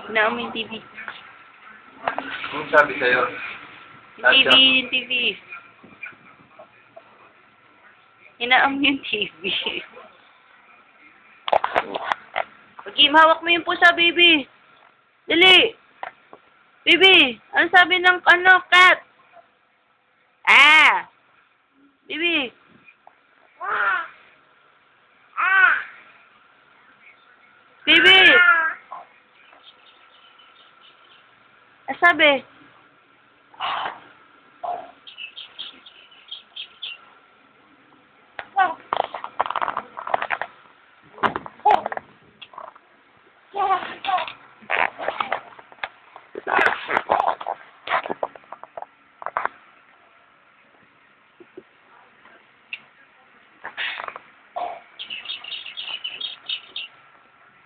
Inaam mo yung TV. Anong sabi sa'yo? Yung TV. Inaam mo yung TV. Okay, hawak mo yung pusa, baby. Dali. Baby, ano sabi ng cat? Ah. Baby. Baby. Ano sabi?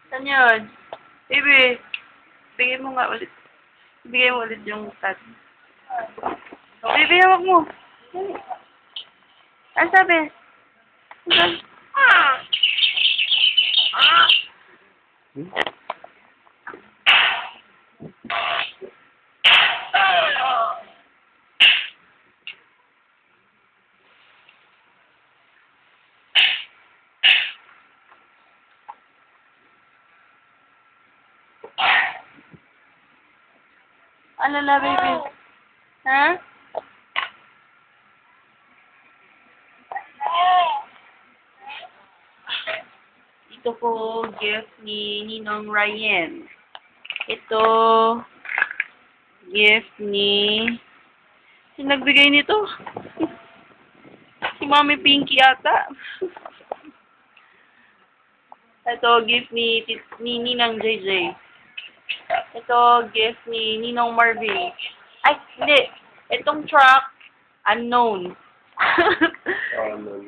Saan yun? Baby, bigay mo nga ulit. Bigay mo ulit yung cat. Oh, baby, hawak mo. Ano sabi? Ano sabi? Alala, baby. Ha? Ito po, gift ni Ninong Ryan. Ito, gift ni... Sino nagbigay nito? Si Mami Pinky ata. Ito, gift ni Ninang JJ. Ito, gift ni Ninong Marvin. Ay, hindi. Itong truck, unknown.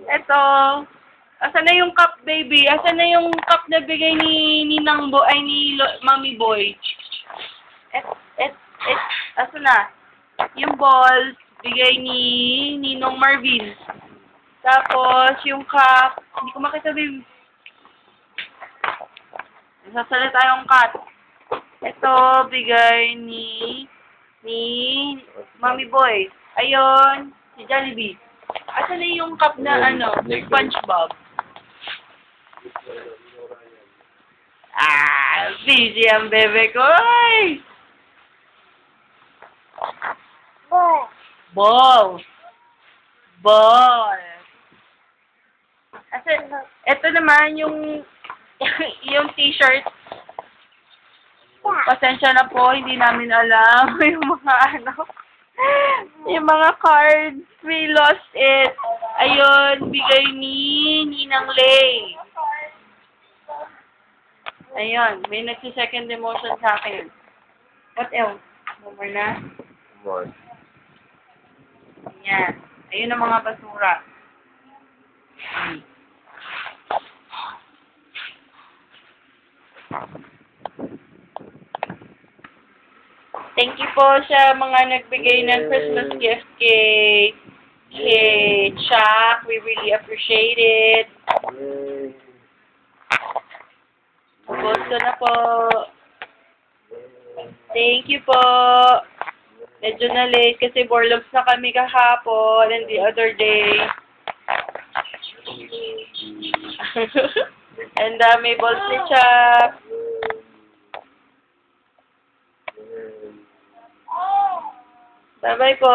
Ito, asan na yung cup, baby? Asan na yung cup na bigay ni Ninang Boy, ay ni Mami Boy? Asan na? Yung balls, bigay ni Ninong Marvin. Tapos, yung cup, hindi ko makita, baby. Sasalita tayong cut. Ito, bigay ni Mami Boy. Ayun, si Jollibee. Asan na yung cup na, SpongeBob? Busy ang bebe ko. Ay! Ball. Asan, ito naman yung yung t-shirt. Pasensya na po, hindi namin alam yung mga yung mga cards. We lost it. Ayun, bigay ni Ninang Lay. Ayun, may nagsi-second emotion sa akin. What else? No more na? More. Yan. Ayun ang mga basura. Thank you po sa mga nagbigay ng Christmas gift kay Chuck. We really appreciate it. Ubos ko na po. Thank you po. Medyo na late kasi borlogs na kami kahapon and the other day. And may balls ni Chuck. Bye-bye po.